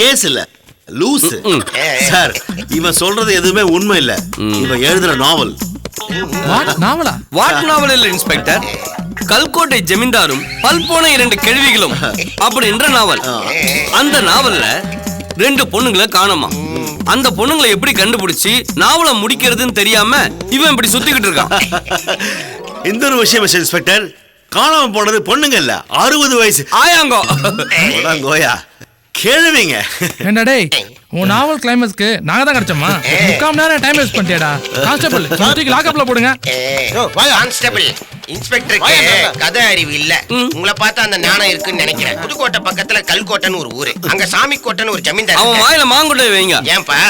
Case இல்ல loose sir. இவன் சொல்றது எதுவுமே உண்மை இல்ல. இவன் எழுதுற நாவல். நாவலா? வாட் நாவல் இல்ல இன்ஸ்பெக்டர், கல்கோட்டை ஜமீன்தாரும் பல்போன 2 கேள்விகளும் அப்படின்ற நாவல். அந்த நாவல்ல 2 பொண்ணுங்களை காணோமா. அந்த பொண்ணுங்களை எப்படி கண்டுபிடிச்சு நாவலை முடிக்கிறதுன்னு தெரியாம இவன் இப்படி சுத்திக்கிட்டு இருக்கான். இந்த ஒரு விஷயம் இன்ஸ்பெக்டர், காணாம போனது பொண்ணுங்க இல்ல, 60 வயசு ஆயாங்கோ கோயா கேளுவீங்க. என்ன டேய், உன் நாவல் கிளைமேக்ஸ்க்கு நாங்க தான் கிடைச்சோமா? 3/4 நேரம் டைம் வேஸ்ட் பண்ணிட்டியாடா. கான்ஸ்டபிள் தூக்கி லாக்அப்ல போடுங்க. கான்ஸ்டபிள், இன்ஸ்பெக்டருக்கு கதை அறிவு இல்ல. உங்களை பார்த்தா அந்த ஞானம் இருக்குன்னு நினைக்கிறேன். புதுக்கோட்டை பக்கத்துல கல்கோட்டைன்னு ஒரு ஊரு, அங்க சாமி கோட்டைன்னு ஒரு ஜமீன்தார். அவன் வாயில மாங்குட்டை வைங்க. ஏன்பா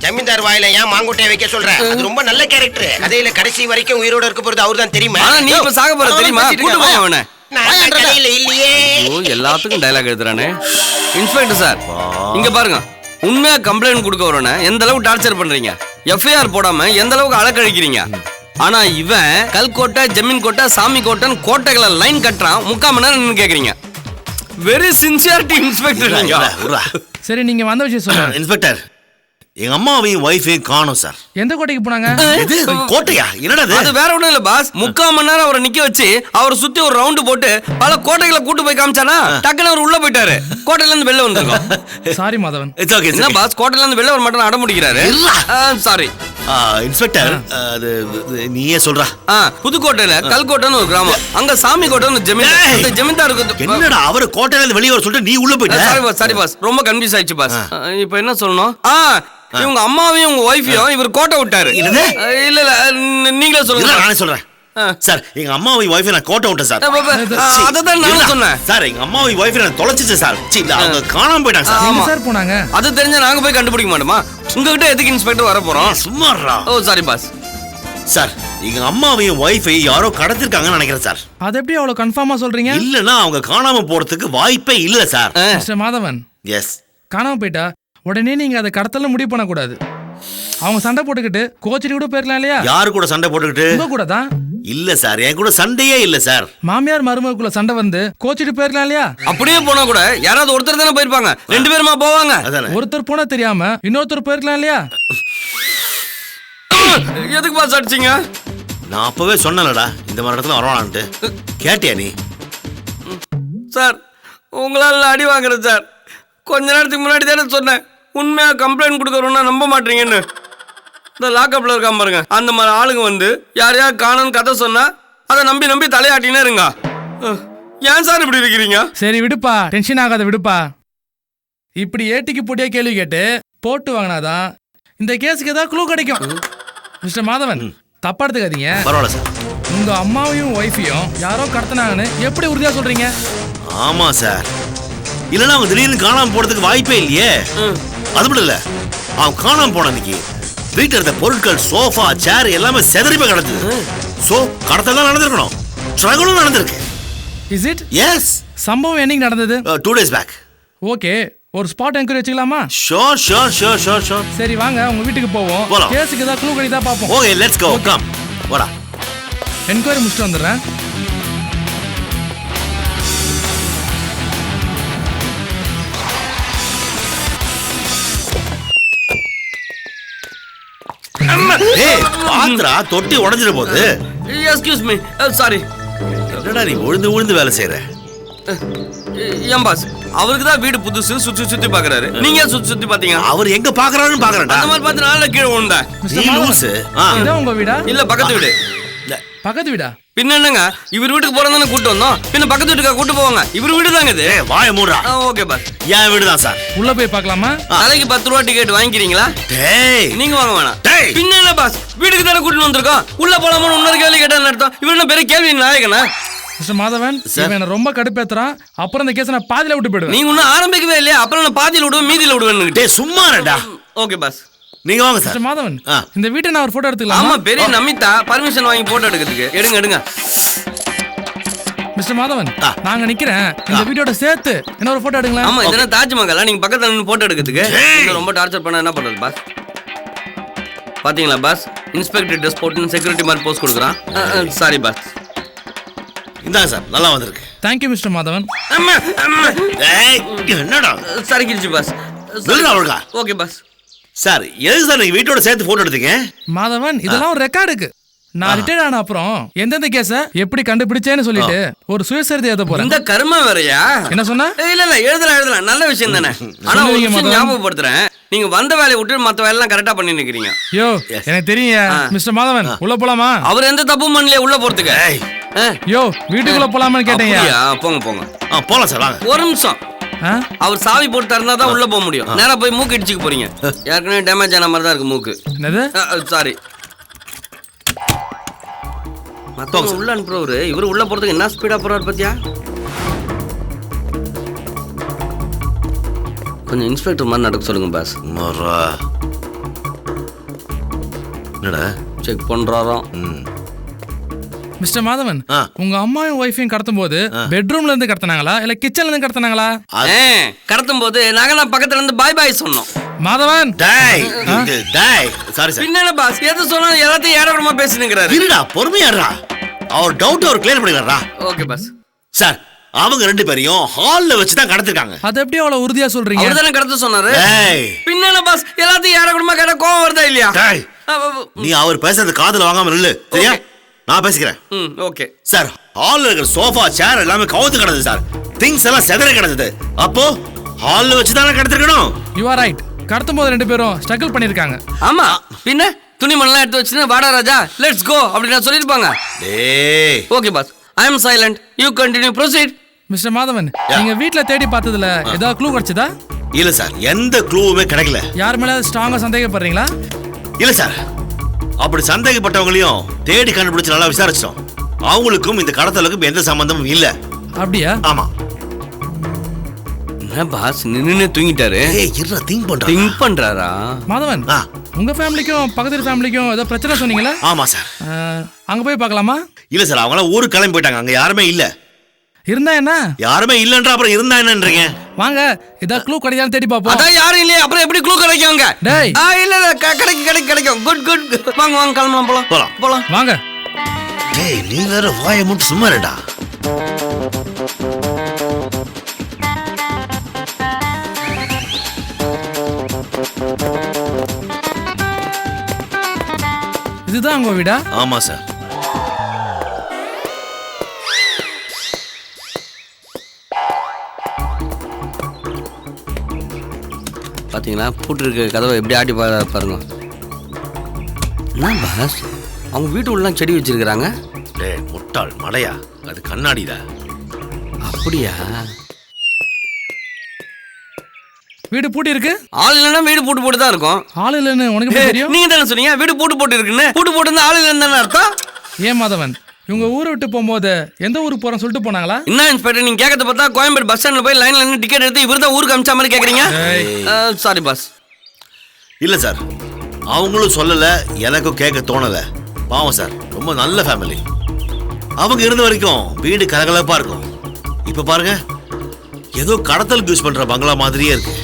ஜமீன்தார் வாயில ஏன் மாங்குட்டையை வைக்க சொல்ற? அது ரொம்ப நல்ல கேரக்டர். கதையில கடைசி வரைக்கும் உயிரோட இருக்க போறது அவர்தான் தெரியுமா? ஆனா நீ இப்ப சாக போற தெரியுமா? கூட்டு போய் அவனை. இல்லையே எல்லாத்துக்கும் டயலாக் எழுதுறானே. இன்ஸ்பெக்டர் சார், இங்க பாருங்க, உண்மையா கம்ப்ளைண்ட் கொடுக்க வரன எந்த அளவுக்கு டார்ச்சர் பண்றீங்க, எஃப்ஐஆர் போடாம எந்த அளவுக்கு அலக்கழிக்கிறீங்க. ஆனா இவன் கல்கோட்டை, ஜமீன் கோட்டை, சாமி கோட்டைன்னு கோட்டைகளை லைன் கட்டுறான். 3/4 மணி நேரம் நின்னு கேக்குறீங்க. Very sincerity inspector. சரி, நீங்க வந்த விஷயம் சொல்லுங்க. இன்ஸ்பெக்டர், எங்க அம்மாவையும் வைஃபையும் காணோம் சார். எந்த கோட்டைக்கு போனாங்க? கோட்டையா? என்னடா அது வேற ஒண்ணும் இல்ல பாஸ். 3/4 மணி நேரம் அவரை நிக்க வச்சு அவரை சுத்தி ஒரு ரவுண்டு போட்டு பல கோட்டைகளை கூட்டு போய் காமிச்சானா டக்குன்னு அவர் உள்ள போயிட்டாரு. கோட்டையில இருந்து வெளில வந்திருக்கோம். சாரி மாதவன். என்ன பாஸ், கோட்டையில இருந்து வெளில வர மாட்டேன் அடம் முடிக்கிறாரு. சாரி இன்ஸ்பெக்டர், அது நீயே சொல்றா. புதுக்கோட்டையில கல்கோட்டைன்னு ஒரு கிராமம், அங்க சாமி கோட்டைன்னு ஜமீன்தாருக்கு. என்னடா அவரு கோட்டையில இருந்து வெளிய வர சொல்லிட்டு நீ உள்ள போயிட்ட? சாரி பாஸ், ரொம்ப கன்ஃபியூஸ் ஆயிடுச்சு பாஸ். இப்போ என்ன சொல்லணும்? இவங்க அம்மாவையும் உங்க வைஃபையும் இவர் கோட்டை விட்டாரு. இல்ல இல்ல நீங்களே சொல்லுங்க. நானே சொல்றேன் சார். எங்க அம்மாவையும் வைஃபை நான் கோட்டை விட்டேன் சார். அததான் நானும் சொன்னேன் சார். எங்க அம்மாவையும் வைஃபை நான் தொலைச்சிட்டேன் சார். அவங்க காணாம போயிட்டாங்க சார். எங்க சார் போனாங்க? அது தெரிஞ்சா நாங்க போய் கண்டுபிடிக்க மாட்டோமா? உங்ககிட்ட எதுக்கு இன்ஸ்பெக்டர் வர போறோம்? சும்மாறா. ஓ சாரி பாஸ். சார், எங்க அம்மாவையும் வைஃபை யாரோ கடத்திருக்காங்கன்னு நினைக்கிறேன் சார். அது எப்படி அவ்வளவு கன்ஃபார்மா சொல்றீங்க? இல்லன்னா அவங்க காணாம போறதுக்கு வாய்ப்பே இல்ல சார். மிஸ்டர் மாதவன், எஸ், காணாம போயிட்டா உடனே நீங்க அதை கடத்தல முடிவு பண்ண கூடாது. அவங்க சண்டை போட்டுக்கிட்டு கோச்சிட்டு கூட போயிருக்கலாம் இல்லையா? யாரு கூட சண்டை போட்டுக்கிட்டு? உங்க கூட தான். இல்ல சார், என் கூட சண்டையே இல்ல சார். மாமியார் மருமகுள்ள சண்டை வந்து கோச்சிட்டு போயிருக்கலாம் இல்லையா? அப்படியே போனா கூட யாராவது ஒருத்தர் தானே போயிருப்பாங்க. 2 பேருமா போவாங்க? ஒருத்தர் போனா தெரியாம இன்னொருத்தர் போயிருக்கலாம் இல்லையா? எதுக்கு பாஸ் அடிச்சீங்க? நான் அப்பவே சொன்னலடா இந்த மாதிரி இடத்துல வரவானான்ட்டு. கேட்டியா நீ? சார், உங்களால அடி வாங்குறேன் சார். கொஞ்ச நேரத்துக்கு முன்னாடி தானே சொன்னேன் உண்மையா கம்ப்ளைண்ட் கொடுக்கறோம்னா நம்ப மாட்டீங்கன்னு. இந்த லாக்அப்ல இருக்காம பாருங்க, அந்த மாதிரி ஆளுங்க வந்து யாரையா காணோன்னு கதை சொன்னா அதை நம்பி நம்பி தலையாட்டினே இருங்க. ஏன் சார் இப்படி இருக்கிறீங்க? சரி விடுப்பா, டென்ஷன் ஆகாத விடுப்பா. இப்படி ஏட்டிக்கு போட்டியா கேள்வி கேட்டு போட்டு வாங்கினாதான் இந்த கேஸுக்கு ஏதாவது க்ளூ கிடைக்கும். மிஸ்டர் மாதவன், தப்பா எடுத்துக்காதீங்க. பரவாயில்ல சார். உங்க அம்மாவையும் வைஃபையும் யாரோ கடத்தினாங்கன்னு எப்படி உறுதியா சொல்றீங்க? ஆமா சார். இல்லன்னா அவங்க திடீர்னு காணாம போறதுக்கு வாய்ப்பே இல்லையே. அது மட்டும் இல்ல, அவன் காணாம போன அன்னைக்கு வீட்டுல இருந்த பொருட்கள், சோஃபா, சேர் எல்லாமே செதறி போய் கிடந்தது. சோ கடத்தல் தான் நடந்திருக்கணும். ஸ்ட்ரகிளும் நடந்திருக்கு. Is it? எஸ். சம்பவம் என்னைக்கு நடந்தது? 2 days பேக். ஓகே, ஒரு ஸ்பாட் என்கொயரி வச்சுக்கலாமா? Sure sure sure sure sure. சரி வாங்க, உங்க வீட்டுக்கு போவோம். கேஸுக்கு ஏதாவது க்ளூ கிடைத்தா பாப்போம். Okay, let's go. கம் வாடா. என்கொயரி முடிச்சுட்டு வந்துடுறேன். ஏய், பாத்ரா தொட்டி உடைஞ்சிர போகுது. Excuse me, sorry. என்னடா நீ உழுந்து உழுந்து வேலை செய்யற? ஏன் பாஸ், அவருக்கு தான் வீடு புதுசு, சுத்தி சுத்தி பாக்குறாரு. நீங்க சுத்தி சுத்தி பாத்தீங்க. அவர் எங்க பாக்குறாருன்னு பாக்குறேன்டா. அந்த மாதிரி பார்த்து நாள கீழே விழுந்தேன். நீ லூசு. இதான் உங்க வீடா? இல்ல, பக்கத்து வீடு. பக்கத்து வீடா? பின்ன என்னங்க, இவர் வீட்டுக்கு போறதானே கூட்டு வந்தோம். பின்ன பக்கத்து வீட்டுக்கா கூட்டு போவாங்க. இவர் வீடு தாங்க இது. வாய மூடுடா. ஓகே பாஸ், என் வீடு தான் சார். உள்ள போய் பார்க்கலாமா? தலைக்கு 10 ரூபா டிக்கெட் வாங்கிக்கிறீங்களா? டேய், நீங்க வாங்க வேணாம். பின்ன என்ன பாஸ், வீட்டுக்கு தானே கூட்டு வந்திருக்கோம். உள்ள போலாமா இன்னொரு கேள்வி கேட்டா அர்த்தம். இவர் என்ன பெரிய கேள்வி நாயகனா? மிஸ்டர் மாதவன், இவன் ரொம்ப கடுப்பேத்துறான். அப்புறம் இந்த கேஸை நான் பாதியில விட்டு போயிடுவேன். நீங்க இன்னும் ஆரம்பிக்கவே இல்லையா? அப்புறம் நான் பாதியில விடுவேன், மீதியில விடுவேன். டேய் சும்மா இருடா. ஓகே பாஸ், நீங்க வாங்க சார். மிஸ்டர் மாதவன், இந்த வீட்டை நான் ஒரு போட்டோ எடுத்துக்கலாம்? ஆமா, பெரிய நமிதா பர்மிஷன் வாங்கி போட்டோ எடுக்கிறதுக்கு. எடுங்க எடுங்க. மிஸ்டர் மாதவன், நாங்க நிக்கிறேன். இந்த வீடியோட சேர்த்து என்ன ஒரு போட்டோ எடுங்களா? ஆமா, இதெல்லாம் தாஜ்மஹாலா? நீங்க பக்கத்துல நின்னு போட்டோ எடுக்கிறதுக்கு ரொம்ப டார்ச்சர் பண்ண என்ன பண்றது பாஸ்? பாத்தீங்களா பாஸ், இன்ஸ்பெக்டர் ட்ரெஸ் போட்டு செக்யூரிட்டி மாதிரி போஸ்ட் கொடுக்குறான். Sorry boss. இந்தாங்க சார், நல்லா வந்திருக்கு. Thank you mister Madhavan. என்னடா சரிக்கிடுச்சு பாஸ். சொல்லுங்க அவளுக்கா. Okay boss. சார் எதுக்கு சார் நீங்க வீட்டோட சேர்த்து போட்டோ எடுத்தீங்க? மாதவன் இதெல்லாம் ஒரு ரெக்கார்டுக்கு. நான் ரிட்டையர்ட் ஆன அப்புறம் எந்தெந்த கேஸ எப்படி கண்டுபிடிச்சேன்னு சொல்லிட்டு ஒரு சுயசரிதை எழுத போறேன். இந்த கர்மம் வேறயா? என்ன சொன்னா? இல்ல எழுதலாம் நல்ல விஷயம் தானே. ஆனா ஒரு விஷயம் ஞாபகப்படுத்துறேன், நீங்க வந்த வேலையை விட்டு மத்த வேலை எல்லாம் கரெக்டா பண்ணி நிக்கிறீங்க. யோ எனக்கு தெரியும் மிஸ்டர் மாதவன், உள்ள போலாமா? அவர் எந்த தப்பும் பண்ணலையே உள்ள போறதுக்கு. யோ வீட்டுக்குள்ள போலாமான்னு கேட்டீங்க. போங்க போலாம் சார் வாங்க. ஒரு நிமிஷம். அவர் சாவி போட்டு திறந்தா தான் உள்ள போக முடியும். நேரா போய் மூக்கு இடிச்சுக்க போறீங்க. ஏற்கனவே டேமேஜ் ஆன மாதிரி தான் இருக்கு மூக்கு. என்னது? சாரி. மத்தவங்க உள்ள அனுப்புறவரு இவரு உள்ள போறதுக்கு என்ன ஸ்பீடா போறாரு பாத்தியா? கொஞ்சம் இன்ஸ்பெக்டர் மாதிரி நடக்க சொல்லுங்க பாஸ். என்னடா செக் பண்றாராம். மிஸ்டர் மாதவன், உங்க அம்மாவும் ஒய்ஃபையும் கடத்தும் போது பெட்ரூம்ல இருந்து கடத்தினாங்களா இல்ல கிச்சன்ல இருந்து கடத்தினாங்களா? கடத்தும் போது நாங்க பக்கத்துல இருந்து பாய் பாய் சொன்னோம். Madhavan sorry sir. பின்னால பாஸ் எது சொன்னாலும் எல்லாத்தையும் ஏடகமா பேசினுங்கிறாரு. இருடா பொறுமையாடுறா. அவர் டவுட் அவர் கிளியர் பண்ணிடுறா. Okay boss. சார் அவங்க ரெண்டு பேரையும் ஹால்ல வச்சு தான் கடத்திருக்காங்க. அது எப்படி அவ்வளவு உறுதியா சொல்றீங்க? அவர் தானே கடத்த சொன்னாரு. பின்னால பாஸ் எல்லாத்தையும் ஏடகமா கேட்டா கோவம் வருதா இல்லையா? நீ அவர் பேசுறது காதுல வாங்காம நில்லு சரியா? நான் பேசிக்கிறேன். ஓகே சார் ஹால்ல இருக்கிற சோஃபா சேர் எல்லாமே கவுத்து கிடந்தது சார். திங்ஸ் எல்லாம் செதற கிடந்தது. அப்போ ஹால்ல வச்சு தானே கடத்திருக்கணும். You are right. கடத்தும் போது ரெண்டு பேரும் ஸ்ட்ரகிள் பண்ணிருக்காங்க. ஆமா பின்ன துணிமணிலாம் எடுத்து வச்சுட்டு வாடா ராஜா லெட்ஸ் கோ அப்படின்னு சொல்லிருப்பாங்க. டேய் okay boss I am silent you continue proceed. Mister Madhavan, நீங்க வீட்ல தேடி பார்த்ததுல ஏதாவது க்ளூ கிடைச்சதா? இல்ல சார் எந்த க்ளூவுமே கிடைக்கல. யார் மேல ஸ்ட்ராங்கா சந்தேகப்படுறீங்களா? இல்ல சார் அப்படி சந்தேகப்பட்டவங்களையும் தேடி கண்டுபிடிச்சு நல்லா விசாரிச்சோம். அவங்களுக்கும் இந்த கடத்தலுக்கும் எந்த சம்பந்தமும் இல்ல. அப்படியா? ஆமா. என்ன பாஸ் நின்னு தூங்கிட்டாரு? ஏய் இருடா திங்க் பண்றாரா? மாதவன் உங்க ஃபேமிலிக்கும் பக்கத்து ஃபேமிலிக்கும் ஏதோ பிரச்சனை சொன்னீங்களா? ஆமா சார். அங்க போய் பார்க்கலாமா? இல்ல சார் அவங்க எல்லாம் ஊருக்கு கிளம்பி போயிட்டாங்க. அங்க யாருமே இல்ல. இருந்தா என்ன? யாருமே இல்லன்றா அப்புறம் இருந்தா என்னன்றீங்க? வாங்க ஏதாவது க்ளூ கிடைக்கான்னு தேடி பாப்போம். அதான் யாரும் இல்லையே அப்புறம் எப்படி க்ளூ கிடைக்குங்க? டேய் இல்ல கிடைக்கும். குட் வாங்க கிளம்பலாம் போலாம் வாங்க. டேய் நீ வேற வாயை மூட்டு சும்மா இருடா. இதுதான் உங்க வீடா? ஆமா சார். பாத்தீங்களா பூட்டு இருக்க கதவை எப்படி ஆட்டி பாருங்க. என்ன பாஸ் அவங்க வீட்டு உள்ள செடி வச்சிருக்காங்க. டேய் முட்டாள் மடையா அது கண்ணாடிடா. அப்படியா? வீடு பூட்டி இருக்கு. ஆள் இல்லைன்னா வீடு பூட்டு போட்டு தான் இருக்கும். ஆள் இல்லைன்னு உனக்கு எப்படி தெரியும்? நீங்க தானே சொன்னீங்க வீடு பூட்டு போட்டு இருக்குன்னு. பூட்டு போட்டு இருந்தா ஆள் இல்லைன்னு தானே அர்த்தம். ஏன் மாதவன் இவங்க ஊரை விட்டு போகும்போது எந்த ஊருக்கு போறோம் சொல்லிட்டு போனாங்களா? என்ன இன்ஸ்பெக்டர் நீங்க கேட்கறத பார்த்தா கோயம்பேடு பஸ் ஸ்டாண்ட்ல போய் லைன்ல நின்று டிக்கெட் எடுத்து இவர்தான் ஊருக்கு அமிச்ச மாதிரி கேக்குறீங்க. Sorry boss. இல்ல சார் அவங்களும் சொல்லல எனக்கும் கேட்க தோணல. பாவம் சார் ரொம்ப நல்ல ஃபேமிலி. அவங்க இருந்த வரைக்கும் வீடு கலகலப்பா இருக்கும். இப்ப பாருங்க ஏதோ கடத்தலுக்கு யூஸ் பண்ற பங்களா மாதிரியே இருக்கு.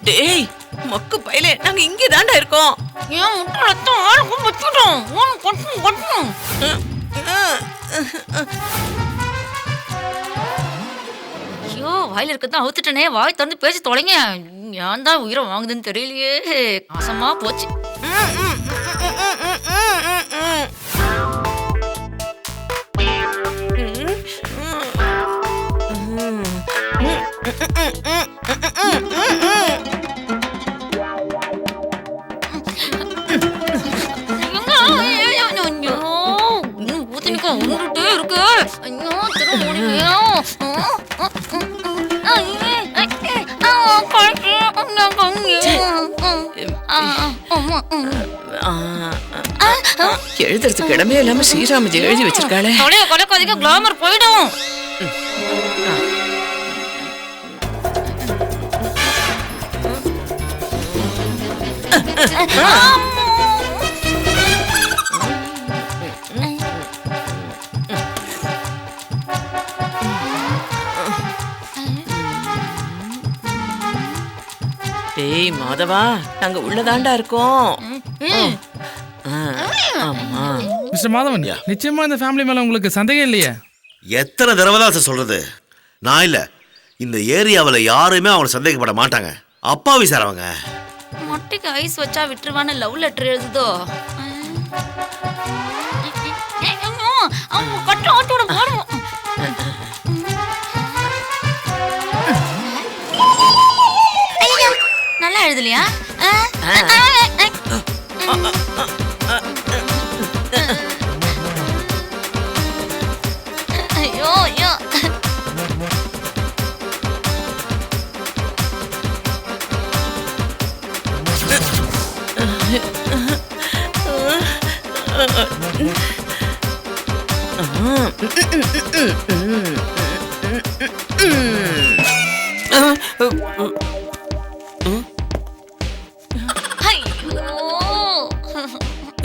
டேய் மக்கு பையலே நாங்க இங்கே தாண்டா இருக்கோம். ஏன் முட்டாளத்தான் ஆளுக்கும் வச்சுட்டோம். கொட்டணும் ஐயோ வாயில இருக்கதான் அவுத்துட்டனே. வாய் திறந்து பேசி தொலைங்க. ஏன் தான் உயிரை வாங்குதுன்னு தெரியலையே. நாசமா போச்சு. வலிக்குது. ஐயோ, திரும்ப முடியலையா? எழுதுறதுக்கு இடமே இல்லாம ஸ்ரீராமஜி எழுதி வச்சிருக்காளே. தொலைய கொலைக்காதீங்க, கிளாமர் போயிடும். டேய் மாதவா, நாங்க உள்ளதாண்டா இருக்கோம். ஆமா. மிஸ்டர் மாதவன், நிச்சயமா இந்த ஃபேமிலி மேல உங்களுக்கு சந்தேகம் இல்லையே? எத்தனை தடவை தான் சார் சொல்றது? நான் இல்ல, இந்த ஏரியாவில் யாருமே அவனை சந்தேகப்பட மாட்டாங்க. அப்பாவி சார் அவங்க. மொட்டைக்கு ஐஸ் வச்சா விட்டுருவான்னு லவ் லெட்டர் எழுதுதோ. கட்ட ஆட்டோட போடும். நல்லா எழுதலையா? ஐயோ ஐயோ.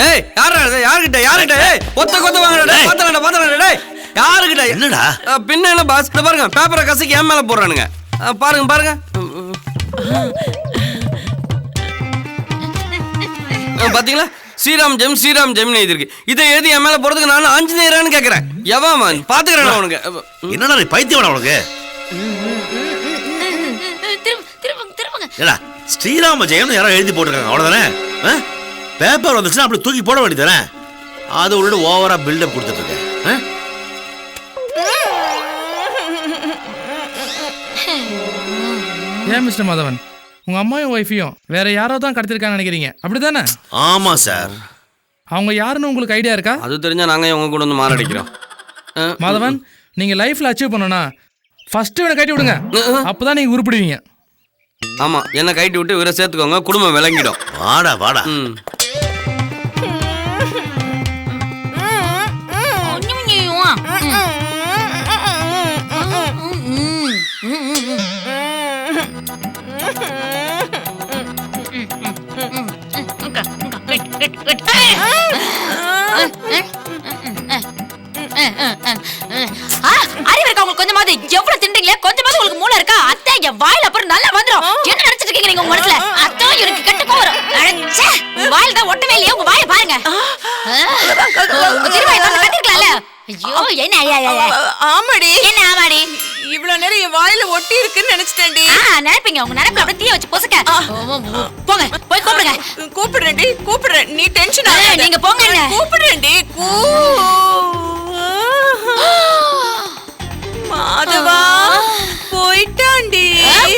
ஏய், யாருகிட்ட ஏய், ஒத்த கொத்த வாங்கடா டேய். பாத்தறடா டேய். யாருகிட்ட? என்னடா? பின்ன என்ன பாஸ்? இத பாருங்க, பேப்பரை கசக்கி ஏன் மேல போடுறானுங்க. பாருங்க. பாத்தீங்களா? ஸ்ரீராம் ஜெம்னு எழுதிருக்கு. இதை எழுதி என் மேல போறதுக்கு நான் ஆஞ்சநேயரான்னு கேக்குறேன். எவன் பாத்துக்கிறேன் உனக்கு. என்னடா நீ பைத்தியம் உனக்கு? ஏடா, ஸ்ரீராம ஜெயம்னு யாரோ எழுதி போட்டிருக்காங்க, அவ்வளவுதானே? பேப்பர் வந்துச்சுன்னா அப்படி தூக்கி போட வேண்டியதானே? அது உள்ள ஓவரா பில்டப் கொடுத்துட்டு இருக்கேன். ஏன் மிஸ்டர் மாதவன், உங்க அம்மாவும் ஒய்ஃபையும் வேற யாரோ தான் கடத்திருக்கான்னு நினைக்கிறீங்க, அப்படிதானே? ஆமா சார். அவங்க யாருன்னு உங்களுக்கு ஐடியா இருக்கா? அது தெரிஞ்சா நாங்க உங்க கூட வந்து மாரடிக்கிறோம். மாதவன், நீங்க லைஃப்ல அச்சீவ் பண்ணணும்னா ஃபர்ஸ்ட் இவனை கட்டி விடுங்க, அப்பதான் நீங்க உருப்பிடுவீங்க. ஆமா, என்ன கைட்டி விட்டு இவரை சேர்த்துக்கோங்க, குடும்பம் விளங்கிடும். வாடா. அறிவு இருக்கா உங்களுக்கு கொஞ்சமாவது? எவ்வளவு தின்றீங்களே, கொஞ்சமாவது உங்களுக்கு மூளை இருக்கா? அத்தை என் வாயில அப்புறம் நல்லா வந்துரும். என்ன நினைச்சிட்டு இருக்கீங்க நீங்க உங்க மனசுல? அத்தை எனக்கு கெட்டு போறோம். அடச்சே, வாயில தான் ஒட்டவே இல்லையே, உங்க வாயை பாருங்க. திரும்ப கட்டிருக்கலாம்ல. ஐயோ, என்ன ஆமாடி. என்ன ஆமாடி? இவ்வளவு நேரம் என் வாயில ஒட்டி இருக்குன்னு நினைச்சிட்டேன்டி. நினைப்பீங்க, உங்க நினைப்பு அப்படியே தீய வச்சு பொசுக்க. போங்க, போய் கூப்பிடுங்க. கூப்பிடுறேன். நீ டென்ஷன் ஆகாத. நீங்க போங்க. கூப்பிடுறேன்டி. மாதவா போயிட்டான்டி.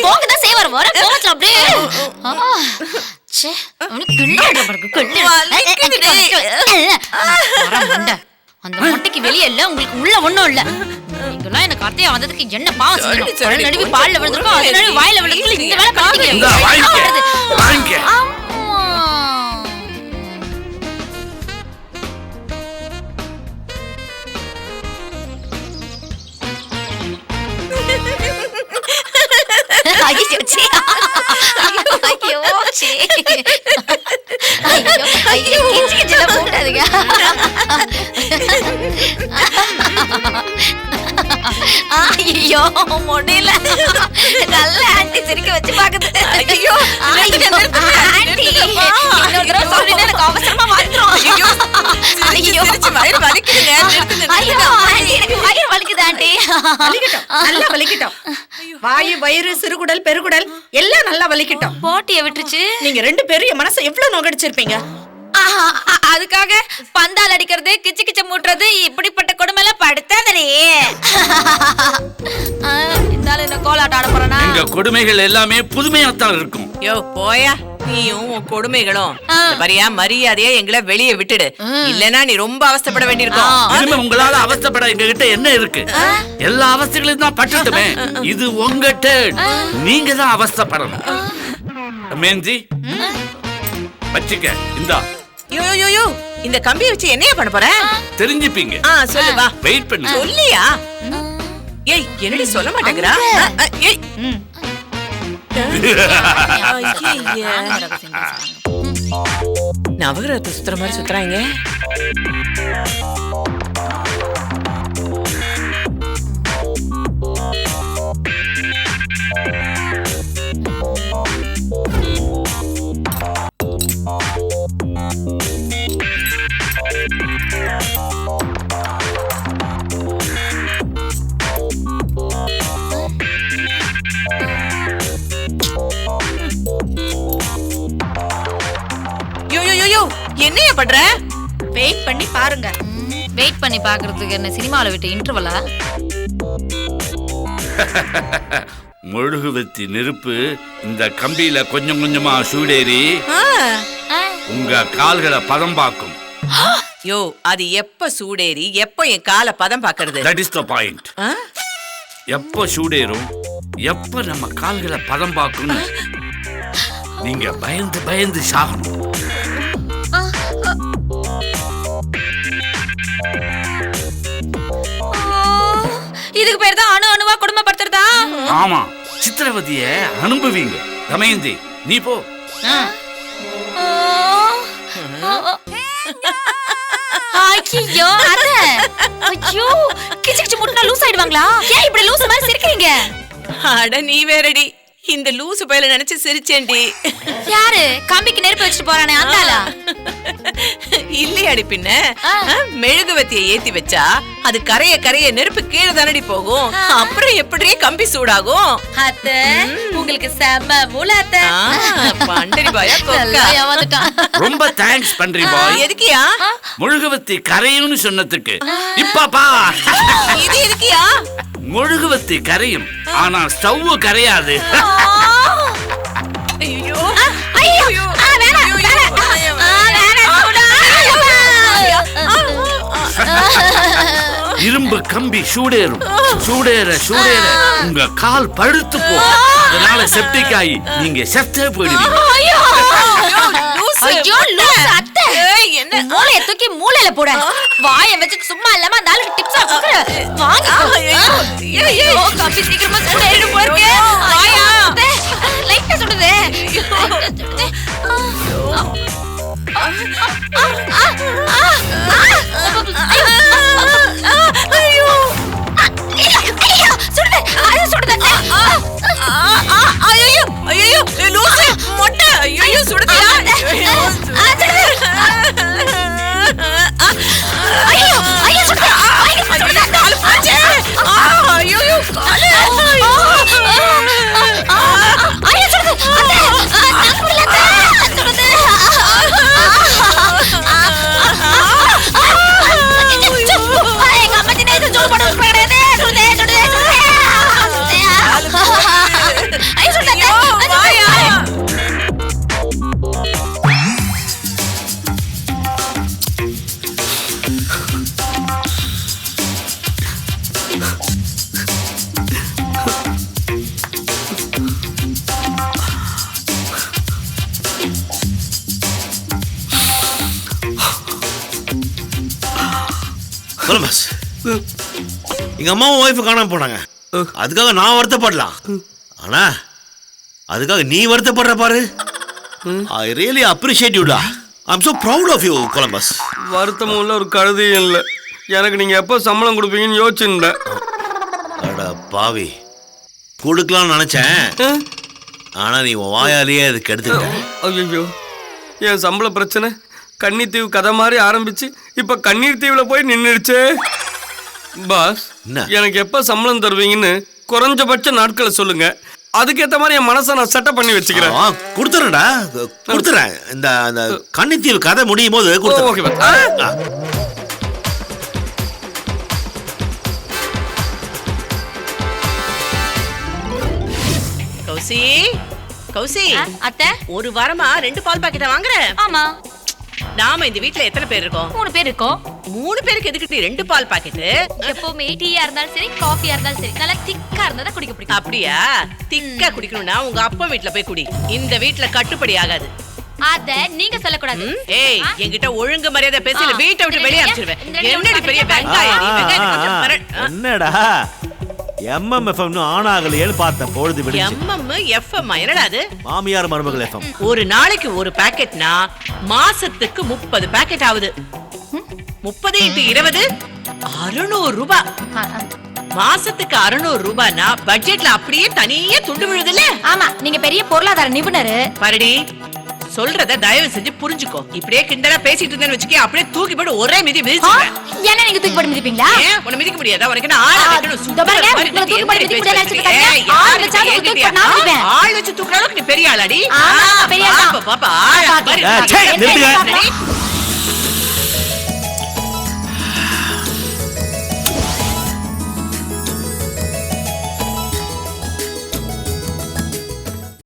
போங்கதான் செய்வார், வர கோவத்துல அப்படியே. ச்சே, அவனுக்கு கிள்ளாட பாருங்க, அந்த மொட்டைக்கு வெளியே இல்ல, உங்களுக்கு உள்ள ஒண்ணும் இல்ல. நீங்களாம் எனக்கு அத்தையா வந்ததுக்கு என்ன பாவம் செஞ்சீங்க? நடுவி பால்ல விழுந்திருக்கோம், அது நடுவி வாயில விழுந்து இந்த வேலை பண்ணிட்டீங்க. ஐயோ, முடியல. நல்ல ஆண்டி சிரிக்க வச்சு பாக்குது. ஐயோ, ஆண்டி இன்னொரு தடவை சொல்லினா எனக்கு அவசரமா வந்துரும். ஐயோ, வயிறு வலிக்குதுங்க. ஐயோ, ஆண்டி எனக்கு வயிறு வலிக்குது ஆண்டி. நல்லா வலிக்கட்டும். வாயு, வயிறு, சிறுகுடல், பெருகுடல் எல்லாம் நல்லா வலிக்கட்டும். போட்டியை விட்டுருச்சு. நீங்க ரெண்டு பேரும் என் மனசை எவ்வளவு நோகடிச்சிருப்பீங்க. அதுக்காக பந்தால் அடிக்கிறது, கிச்சு கிச்ச மூட்டுறது, இப்படிப்பட்ட கொடுமை எல்லாம் படுத்தாதே. இருந்தாலும் இந்த கோலாட்டம் ஆட போறேனா? எங்க கொடுமைகள் எல்லாமே புதுமையாத்தான் இருக்கும். யோ போயா, நீயும் உன் கொடுமைகளும் வரியா மரியாதையா எங்களை வெளியே விட்டுடு. இல்லனா நீ ரொம்ப அவஸ்தைப்பட வேண்டியிருக்கும். இனிமே உங்களால அவஸ்தைப்பட எங்க கிட்ட என்ன இருக்கு? எல்லா அவஸ்தைகளையும் தான் பட்டுட்டுமே. இது உங்க டேர்ன். நீங்க தான் அவஸ்தைப்படணும். மேந்தி வச்சுக்க. இந்தா யோ இந்த கம்பியை வச்சு என்னையா பண்ண போற? தெரிஞ்சுப்பீங்க. சொல்லு வா. வெயிட் பண்ணு. சொல்லியா? ஏய் என்னடி சொல்ல மாட்டேங்கறா? ஏய் நவகிரகத்தை சுத்துற மாதிரி சுத்துறாங்க. என்னைய பண்ற? வெயிட் பண்ணி பாருங்க. வெயிட் பண்ணி பாக்குறதுக்கு என்ன சினிமாவில் விட்டு இன்டர்வலா? மெழுகுவத்தி நெருப்பு இந்த கம்பியில கொஞ்சம் கொஞ்சமா சூடேறி உங்க கால்களை பதம் பார்க்கும். யோ அது எப்ப சூடேறி எப்ப என் காலை பதம் பாக்குறது? That is the point. எப்ப சூடேறும் எப்ப நம்ம கால்களை பதம் பார்க்கும் நீங்க பயந்து பயந்து சாகணும். இதுக்கு பேர் தான் அணு அணுவா குடும்பப்படுத்துறதா? ஆமா, சித்திரவதிய அனுபவிங்க. தமயந்தி நீ போ. ஐயோ அத ஐயோ கிச்சிக்கிச்சு முட்டா லூஸ் ஆயிடுவாங்களா? ஏன் இப்படி லூஸ் மாதிரி சிரிக்கிறீங்க? அட நீ வேறடி, இந்த லூசு பையல நினைச்சு சிரிச்சேன்டி. யாரு கம்பிக்கு நெருப்பு வச்சுட்டு போறானே அந்தாளா? இல்லையாடி பின்ன. மெழுகுவத்தியை ஏத்தி வச்சா அது கரைய கரைய நெருப்பு கீழே தானடி போகும். அப்புறம் எப்படியே கம்பி சூடாகும்? அத்த உங்களுக்கு செம்ம மூலாத்த. பண்டரி பாயா கொக்கா. ரொம்ப தேங்க்ஸ் பண்டரி பாய். எதுக்கியா? மெழுகுவத்தி கரையும்னு சொன்னதுக்கு. இப்பப்பா இது எதுக்கியா? மெழுகுவத்தி கரையும் ஆனா ஸ்டவ் கரையாது. ஐயோ ஐயோ இரும்பு கம்பி சூடேறும். சூடேற சூடேற உங்க கால் பழுத்து போகும். அதனால செப்டிக் ஆகி நீங்க செத்தே போயிடுவீங்க. ஐயோ லூஸ் அத்தை. என்ன மூளைய தூக்கி மூளையில போட. வாயை வச்சு சும்மா இல்லாம அந்த ஆளுக்கு டிப்ஸா கொடுக்குற. வாங்க. ஐயோ காபி சீக்கிரமா சூடேறிடு போறே. வாயா. லைட்டா சுடுதே. ஐயோ ஐயோ சுடுதே. அது சுடுதே. ஐயோ ஐயோ லூசு மொட்டை. ஐயோ சுடுதியா? ஐயோ ஐயோ சுடுதே. ஐயோ கால் போச்சே. ஐயோ கால். ஐயோ சுடுதே. அத்தை தங்குலதே. சுடுதே. எங்க அம்மா தினே இது ஜோல் போட போறதே. சுடுதே சுடுதே சுடுதே. ஐயோ சுடுதே. வாயா. கொலம்பஸ், எங்க அம்மாவும் ஒய்ஃபு காணாம போனாங்க. அதுக்காக நான் வருத்தப்படலாம். ஆனா அதுக்காக நீ வருத்தப்படுற பாரு. ஐ ரியலி அப்ரிஷியேட் யூடா. I am so proud of you Columbus. வருத்தமும் இல்லை, ஒரு கழுதையும் இல்லை. எனக்கு நீங்க எப்போ சம்பளம் கொடுப்பீங்கன்னு யோசிச்சுருந்தேன். அட பாவி, கொடுக்கலாம்னு நினைச்சேன். ஆனா நீ உன் வாயாலேயே அதுக்கு எடுத்துக்கிட்ட. ஐயோ, என் சம்பள பிரச்சனை கண்ணீர் தீவு கதை மாதிரி ஆரம்பிச்சு இப்ப கண்ணீர் தீவுல போய் நின்றுடுச்சு. பாஸ், எனக்கு எப்ப சம்பளம் தருவீங்கன்னு குறைஞ்சபட்ச நாட்களை சொல்லுங்க. அதுக்கேற்ற மாதிரி என் மனசை நான் செட்டப் பண்ணி வச்சுக்கிறேன். கொடுத்துறேன்டா, கொடுத்துறேன். இந்த கண்ணீர் தீவு கதை முடியும் போது கௌசி கௌசி அத்தை ஒரு வாரமா 2 பால் பாக்கெட்டா வாங்குற? ஆமா நாம இந்த வீட்ல எத்தனை பேர் இருக்கோம்? 3 பேர் இருக்கோம். 3 பேருக்கு எதுக்கு நீ 2 பால் பாக்கெட்? எப்பவுமே டீயா இருந்தாலும் சரி காஃபியா இருந்தாலும் சரி நல்லா திக்கா இருந்தா குடிக்க பிடிக்கும். அப்படியா? திக்கா குடிக்கணும்னா உங்க அப்பா வீட்ல போய் குடி. இந்த வீட்ல கட்டுப்படி ஆகாது. அத நீங்க சொல்லக்கூடாது. ஏய் என்கிட்ட ஒழுங்கு மரியாதை பேசி வீட்டை விட்டு வெளியே அனுப்பிச்சிடுவேன். என்னடி பெரிய வெங்காயம் நீ? வெங்காயம் கொஞ்சம் பரட். என்னடா எம்எம்எஃப்எம் ஆன் ஆகலையேன்னு பார்த்தேன். பொழுது விடிஞ்சு. எம்எம் என்னடா அது? மாமியார் மருமகள் எஃப்எம். ஒரு நாளைக்கு ஒரு பாக்கெட்னா மாசத்துக்கு 30 பாக்கெட் ஆகுது. 30 × 20 600 ரூபாய். மாசத்துக்கு 600 ரூபாய்னா பட்ஜெட்ல அப்படியே தனியே துண்டு விழுதுல. ஆமா நீங்க பெரிய பொருளாதார நிபுணர். பரடி சொல்றத தயவு செஞ்சு புரிஞ்சுக்கோ. இப்படியே கிண்டலா பேசிட்டு இருந்தேன்னு வச்சுக்கே அப்படியே தூக்கி போட்டு ஒரே மிதி மிதிச்சுடுவேன். என்ன நீங்க தூக்கி போட்டு மிதிப்பீங்களா? ஏன் உன்னை மிதிக்க முடியாதா? உனக்கு என்ன ஆள் வைக்கணும்? சுத்தமா மாதிரி உங்களை தூக்கி போட்டு மிதிக்க முடியாது நினைச்சிட்டு ஏய், இருக்கீங்க. ஆள் வச்சா யாரு தூக்கி கேட்டியா? போட்டு நான் மிதிப்பேன். ஆள் வச்சு தூக்குற அளவுக்கு நீ பெரிய ஆளாடி? ஆமா, பெரிய ஆள் தான். பாப்பா ஆளா பாரு. நிறுத்துங்க. என்னடி?